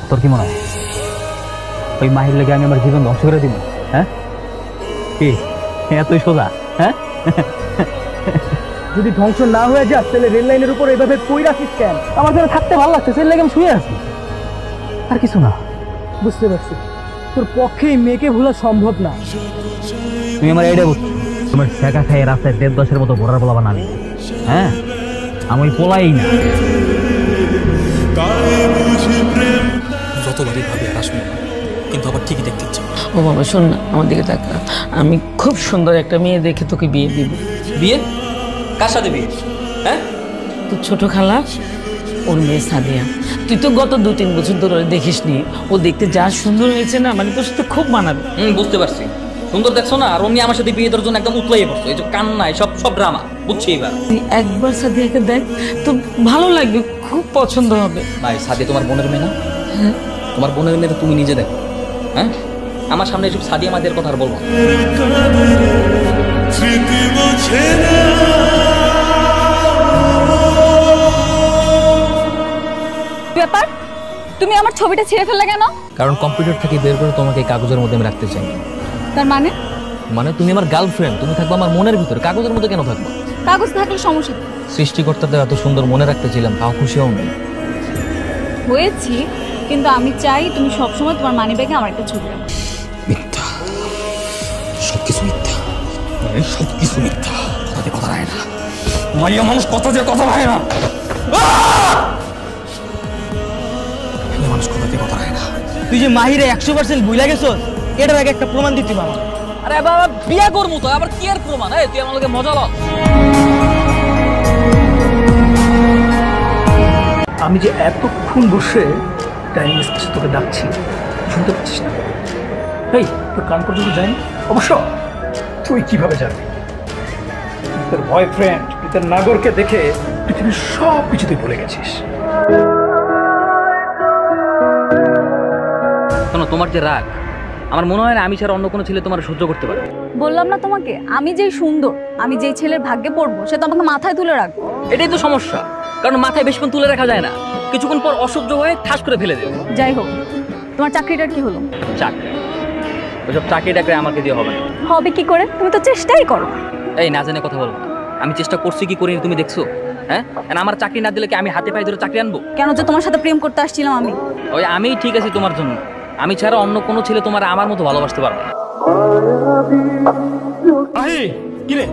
তোর কি মনে হয় ওই মাহির লেগে আমি আমার জীবন ধ্বংস করে দিব? হ্যাঁ কি এতই সোজা? হ্যাঁ যদি ধ্বংস না হয়ে যাস তাহলে রেল লাইনের উপর এইভাবে কই রাখিস কেন? আমার যেন থাকতে ভালো লাগছে, সেই লেগে আমি শুয়ে আছি, আর কিছু না। বুঝতে পারছি তোর পক্ষে এই মেয়েকে ভোলা সম্ভব না। তুমি আমার এইটা বুঝছো? তোমার শেখা খাই রাস্তায় ১.৫-১০-এর মতো ঘোরার পোলা বানাবি? হ্যাঁ আমি পোলাই না। যতবারই ভাবে আর আসবো না, কিন্তু আবার ঠিকই দেখতে ইচ্ছে। ও বাবা শোন না, আমার দিকে তাকা। আমি খুব সুন্দর একটা মেয়ে দেখে তোকে বিয়ে দিব। বিয়ে? কার সাথে বিয়ে? হ্যাঁ তোর ছোট খালা, ওর মেয়ে সাদিয়া। তুই তো গত ২-৩ বছর ধরে দেখিস নি, ও দেখতে যা সুন্দর হয়েছে না, মানে তোর সাথে খুব মানাবে। বুঝতে পারছি, সুন্দর দেখছো না। আর অমনি আমার সাথে বিয়ে দেওয়ার জন্য একদম উতলাইয়ে পড়ছো। এই যে কান্না, সব সব ড্রামা, বুঝছি এবার। তুই একবার সাদিয়াকে দেখ, তো ভালো লাগবে, খুব পছন্দ হবে। ভাই সাদিয়া তোমার বোনের মেয়ে না? হ্যাঁ তোমার বোনের মেয়ে তো তুমি নিজে দেখো। হ্যাঁ আমার সামনে এসব সাদিয়া মাদের কথা আর বলবো। ব্যাপার, তুমি আমার ছবিটা ছিঁড়ে ফেললে কেন? কারণ কম্পিউটার থেকে বের করে তোমাকে এই কাগজের মধ্যে আমি রাখতে চাই। তার মানে? মানে তুমি আমার গার্লফ্রেন্ড, তুমি থাকবে আমার মনের ভিতরে, কাগজের মধ্যে কেন থাকবো? কাগজ থাকলে সমস্যা কি? সৃষ্টিকর্তাদের এত সুন্দর মনে রাখতে ছিলাম, তাও খুশি হও নাই। হয়েছি, কিন্তু আমি চাই তুমি সবসময় তোমার মানিব্যাগে আমার একটা ছবি রাখো। মিথ্যা, সবকিছু মিথ্যা, সবকিছু মিথ্যা। কথাতে কথা রায় না, মাইয়া মানুষ কথা দিয়ে কথা রায় না। মানুষ কথাতে কথা রায় না। তুই যে মাহিরে ১০০% ভুলে গেছস, এটার আগে একটা প্রমাণ দিতে বাবা। আরে বাবা বিয়া করবো তো, আবার কি আর প্রমাণ? তুই আমার লগে মজা লও। আমি যে এতক্ষণ বসে টাইম তোকে ডাকছি, শুনতে পাচ্ছিস না? এই তোর কান পর্যন্ত যায়নি? অবশ্য তুই কিভাবে জানবি? তোর বয়ফ্রেন্ড তোর নাগরকে দেখে পৃথিবীর সব কিছু তুই ভুলে গেছিস। শোনো, তোমার যে রাগ, আমার মনে হয় না আমি ছাড়া অন্য কোনো ছেলে তোমার সহ্য করতে পারে। বললাম না তোমাকে, আমি যেই সুন্দর, আমি যেই ছেলের ভাগ্যে পড়বো সে তো আমাকে মাথায় তুলে রাখবো। এটাই তো সমস্যা, কারণ মাথায় বেশিক্ষণ তুলে রাখা যায় না, কিছুক্ষণ পর অসহ্য হয়ে ঠাস করে ফেলে দেবে। যাই হোক, তোমার চাকরিটার কি হলো? চাকরি? ওইসব চাকরি টাকরি আমাকে দিয়ে হবে না। হবে কি করে? তুমি তো চেষ্টাই করো। এই না জেনে কথা বলবো না। আমি চেষ্টা করছি কি করিনি তুমি দেখছো? হ্যাঁ, আমার চাকরি না দিলে কি আমি হাতে পায়ে ধরে চাকরি আনবো? কেন যে তোমার সাথে প্রেম করতে আসছিলাম আমি। ওই আমি ঠিক আছি তোমার জন্য, আমি ছাড়া অন্য কোনো ছেলে তোমার আমার মতো ভালোবাসতে পারবে না। কিরে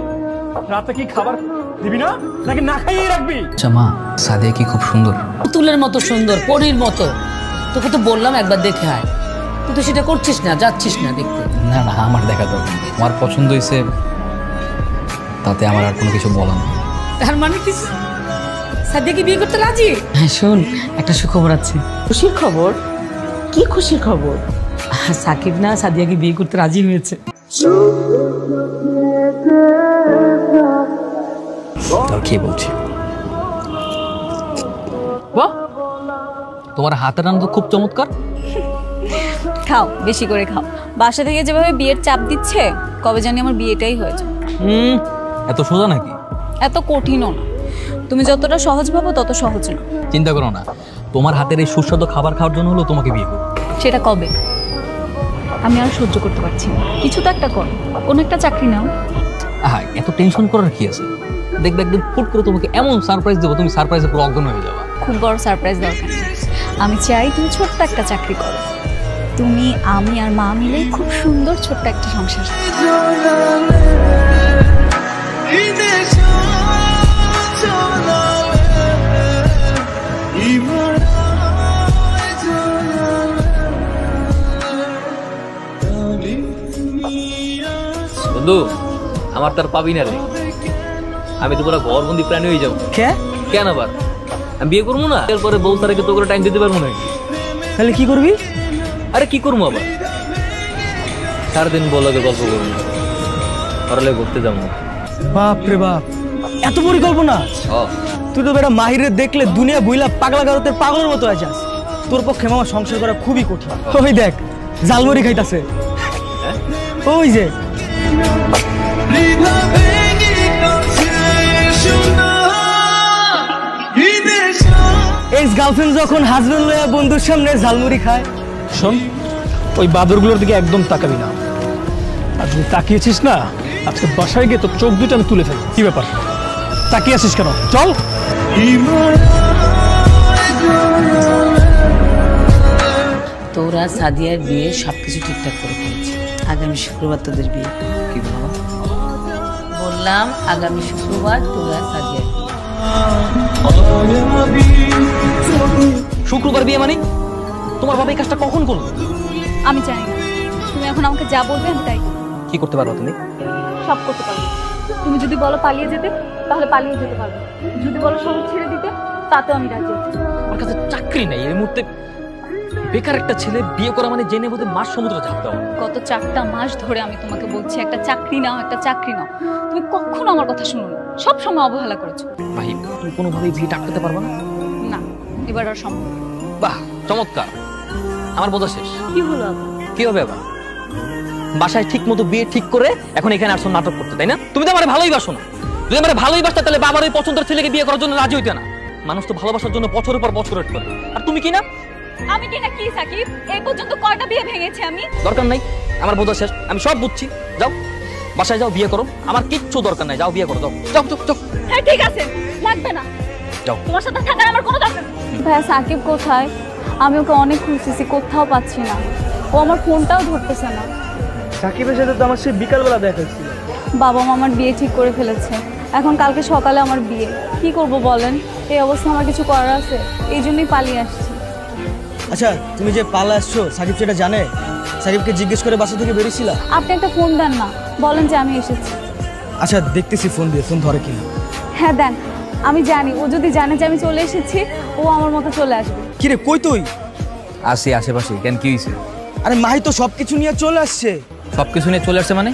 রাতে কি খাবার দিবি না, নাকি না খাইয়ে রাখবি? আচ্ছা মা, সাদিয়া কি খুব সুন্দর? পুতুলের মতো সুন্দর, পরীর মতো। তোকে তো বললাম একবার দেখে আয়, তুই তো সেটা করছিস না, যাচ্ছিস না দেখতে। না না, আমার দেখা দরকার নেই। আমার পছন্দ হয়েছে, তাতে আমার আর কোনো কিছু বলার নেই। তার মানে কি সাদিয়া কি বিয়ে করতে রাজি? হ্যাঁ শোন, একটা সুখবর আছে। খুশির খবর? কি খুশির খবর? সাকিব না সাদিয়াকে বিয়ে করতে রাজি হয়েছে। কি বলছি? বাহ, তোমার হাতের রান্না তো খুব চমৎকার। খাও, বেশি করে খাও। বাসা থেকে যেভাবে বিয়ের চাপ দিচ্ছে, কবে জানি আমার বিয়েটাই হয়েছে। এত সোজা নাকি? এত কঠিনও না, তুমি যতটা সহজ ভাবো তত সহজ না। চিন্তা করো না, তোমার হাতের এই সুস্বাদু খাবার খাওয়ার জন্য হলো তোমাকে বিয়ে করবো। সেটা কবে? আমি আর সহ্য করতে পারছি না, কিছু তো একটা করো, কোন একটা চাকরি নাও। আহা, এত টেনশন করার কি আছে? দেখবে একদিন ফুট করে তোমাকে এমন সারপ্রাইজ দেবো, তুমি সারপ্রাইজে পুরো অজ্ঞান হয়ে যাবে। খুব বড় সারপ্রাইজ দরকার নেই, আমি চাই তুমি ছোট্ট একটা চাকরি করো। তুমি, আমি আর মা মিলে খুব সুন্দর ছোট্ট একটা সংসার। বন্ধু, আমার তার পাবি না রে, আমি তো পুরো ঘরবন্দি প্রাণী হয়ে যাবো। কেন আবার আমি বিয়ে করবো না? এরপরে বউ তারাকে তো করে টাইম দিতে পারবো না। তাহলে কি করবি? আরে কি করবো আবার, সারাদিন বলকে গল্প করবো, ঘরে ঘুরতে যাবো। বাপ রে বাপ, এত পরিকল্পনা! তুই তো বেটা মাহিরে দেখলে দুনিয়া বুইলা পাগলা গারতের পাগলের মতো আছিস। তোর পক্ষে মামা সংসার করা খুবই কঠিন। ওই দেখ জালমুড়ি খাইতাছে, ওই যে। এক্স গার্লফ্রেন্ড যখন হাজবেন্ড লয়া বন্ধুর সামনে ঝালমুড়ি খায়। শোন, ওই বাদরগুলোর দিকে একদম তাকাবি না। আর যদি তাকিয়েছিস না, আজকে বাসায় গিয়ে তোর চোখ দুটো আমি তুলে ফেলবো। কি ব্যাপার, তাকিয়ে আছিস কেন? চল। তোরা সাদিয়ার বিয়ে সবকিছু ঠিকঠাক করে ফেলেছি। আগামী শুক্রবার তোদের বিয়ে। কি বলবো? বললাম আগামী শুক্রবার তোরা সাদিয়ার বিয়ে। শুক্রবার বিয়ে মানে? তোমার বাবা এই কাজটা কখন করলো? আমি জানি না, তুমি এখন আমাকে যা বলবে আমি তাই করবো। কি করতে পারো তুমি? সব করতে পারবো। তুমি যদি বলো পালিয়ে যেতে, তাহলে পালিয়ে যেতে পারবো। যদি বলো শহর ছেড়ে দিতে, তাতেও আমি রাজি আছি। আমার কাছে চাকরি নেই এই মুহূর্তে। বেকার একটা ছেলে বিয়ে করা মানে জেনে বোধে মাস সমুদ্র ঝাঁপ দেওয়া। গত 4টা মাস ধরে আমি তোমাকে বলছি একটা চাকরি নাও, একটা চাকরি নাও। তুমি কখনো আমার কথা শুনো না, সব সময় অবহেলা করেছো। ভাই তুমি কোনোভাবেই বিয়ে আটকাতে পারবে না? না, এবার আর সম্ভব না। বাহ, চমৎকার। আমার বোঝা শেষ। কি হলো আবার? কি হবে আবার? বাসায় ঠিক মতো বিয়ে ঠিক করে এখন এখানে আসছো নাটক করতে, তাই না? তুমি তো আমার ভালোই বাসো না। যদি আমার ভালোই বাসতে তাহলে বাবার ওই পছন্দের ছেলেকে বিয়ে করার জন্য রাজি হইতে না। মানুষ তো ভালোবাসার জন্য বছরের পর বছর ওয়েট করে। আর তুমি কি না? আমি কি না কি সাকিব? এই পর্যন্ত কয়টা বিয়ে ভেঙেছি আমি? দরকার নাই, আমার বোঝা শেষ। আমি সব বুঝছি। যাও বাসায় যাও, বিয়ে করো। আমার কিচ্ছু দরকার নাই। যাও বিয়ে করো, যাও যাও যাও যাও। হ্যাঁ ঠিক আছে, লাগবে না। যাও। তোমার সাথে থাকার আমার কোনো দরকার নেই। ভাইয়া সাকিব কোথায়? আমি ওকে অনেক খুঁজতেছি, কোথাও পাচ্ছি না। ও আমার ফোনটাও ধরতেছে না। সাকিবের সাথে তো আমার সেই বিকালবেলা দেখা হচ্ছিল। বাবা মা আমার বিয়ে ঠিক করে ফেলেছে। এখন কালকে সকালে আমার বিয়ে। কি করব বলেন? এই অবস্থা আমার কিছু করার আছে? এই জন্যই পালিয়ে আসছি। আচ্ছা, তুমি যে পালা আসছো, সাকিব সেটা জানে? সাকিবকে জিজ্ঞেস করে বাসা থেকে বেরিয়েছিলা? আপনি একটা ফোন দেন না, বলেন যে আমি এসেছি। আচ্ছা দেখতেছি ফোন দিয়ে, ফোন ধরে কিনা। হ্যাঁ দেন, আমি জানি ও যদি জানে যে আমি চলে এসেছি, ও আমার মতো চলে আসবে। কিরে কই তুই? আসি আশেপাশে। কেন, কি হয়েছে? আরে মাহি তো সবকিছু নিয়ে চলে আসছে। সবকিছু নিয়ে চলে আসছে মানে?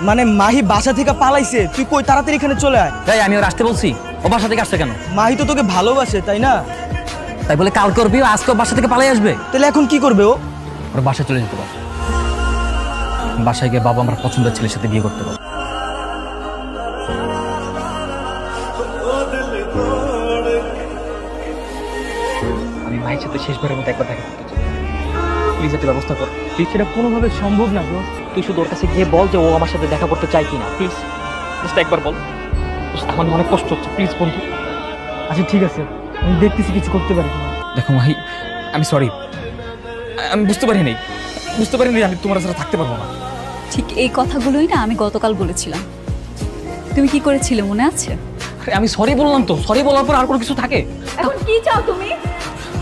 মানে মাহি বাসা থেকে পালাইছে, তুই কই? তাড়াতাড়ি এখানে চলে আয়। তাই আমি ওর আসতে বলছি? ও বাসা থেকে আসছে কেন? মাহি তো তোকে ভালোবাসে, তাই না? তাই বলে কালকে ওর বিয়ে, আজকে বাসা থেকে পালাই আসবে? তাহলে এখন কি করবে ও? ওর বাসায় চলে যেতে পারে। বাসায় গিয়ে বাবা আমার পছন্দের ছেলের সাথে বিয়ে করতে পারে। আমি মায়ের সাথে শেষবারের মতো একবার দেখা করতে চাই। প্লিজ একটা ব্যবস্থা কর। সেটা কোনোভাবে সম্ভব না ব্রো। তুই শুধু ওর কাছে গিয়ে বল যে ও আমার সাথে দেখা করতে চায় কিনা। প্লিজ জাস্ট একবার বল। আমার অনেক কষ্ট হচ্ছে, প্লিজ বন্ধু। আচ্ছা ঠিক আছে, আমি দেখতেছি কিছু করতে পারি কিনা। দেখো মাহি, আমি সরি। আমি বুঝতে পারিনি আমি তোমার সাথে থাকতে পারবো না। ঠিক এই কথাগুলোই না আমি গতকাল বলেছিলাম। তুমি কি করেছিলে মনে আছে? আরে আমি সরি বললাম তো, সরি বলার পর আর কোনো কিছু থাকে? এখন কি চাও তুমি?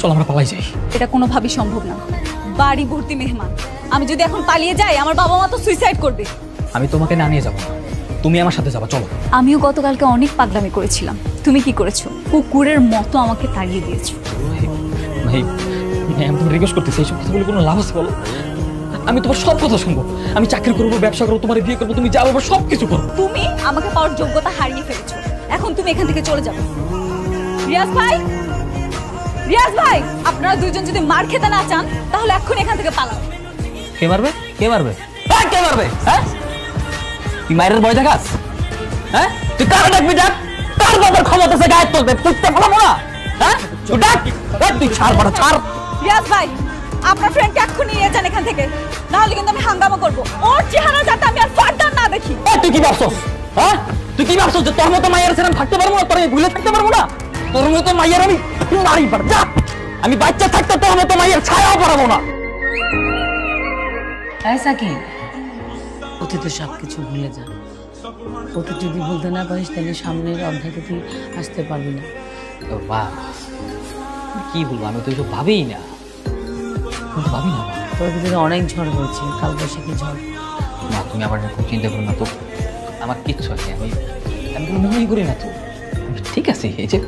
চল আমরা পালাই যাই। এটা কোনোভাবেই সম্ভব না। বাড়ি ভর্তি মেহমান। আমি যদি এখন পালিয়ে যাই, আমার বাবা মা তো সুইসাইড করবে। আমি তোমাকে না নিয়ে যাবো না, তুমি আমার সাথে যাবা। চলো। আমিও গতকালকে অনেক পাগলামি করেছিলাম। তুমি কি করেছো? কুকুরের মতো আমাকে তাড়িয়ে দিয়েছো। ভাই আমি তোমার রিকোয়েস্ট করতেছি, এইসব কথা বলে কোনো লাভ আছে বলো? আমি তোমার সব কথা শুনবো। আমি চাকরি করবো, ব্যবসা করবো, তোমার বিয়ে করবো, তুমি যা বলবো সব কিছু করবো। তুমি আমাকে পাওয়ার যোগ্যতা হারিয়ে ফেলেছো। এখন তুমি এখান থেকে চলে যাবে। রিয়াজ ভাই, রিয়াজ ভাই, আপনারা দুইজন যদি মার খেতে না চান তাহলে এখন এখান থেকে পালাও। কে মারবে? কে মারবে? হ্যাঁ কে মারবে? হ্যাঁ তুই মায়ের ভয় দেখাস? হ্যাঁ তুই কার ডাকবি? ডাক। কার বাবার ক্ষমতা আছে গায়ে তুলবে? পুঁততে পারবো না? হ্যাঁ তুই ডাক। তুই ছাড় বড় ছাড়। রিয়াজ ভাই, আপনার ফ্রেন্ডকে এক্ষুনি নিয়ে যান এখান থেকে, নাহলে কিন্তু আমি হাঙ্গামা করবো। ওর চেহারা যাতে আমি আর ফার্দার না দেখি। তুই কি ভাবছস? হ্যাঁ তুই কি ভাবছস যে তোর মতো মায়ের ছেড়ে থাকতে পারবো না? তোর আমি ভুলে থাকতে পারবো না? তোর মতো মায়ের আমি নারী পার যা। আমি বাচ্চা থাকতে তোর মতো মায়ের ছায়াও পড়াবো না। সাকিব, অতীতে সবকিছু ভুলে যা। অতীত যদি ভুলতে না পারিস তাহলে সামনের অধ্যায়তে তুই আসতে পারবি না। বাহ, কি বলবো, আমি তো এসব ভাবিই না। ভাবি না তোর ভিতরে অনেক ঝড় হয়েছে, কাল বৈশাখী ঝড়। না তুমি আমার খুব চিন্তা করো না তো। আমার কিচ্ছু আছে, আমি কোনো মনেই করি না তো। ঠিক আছে, এই যে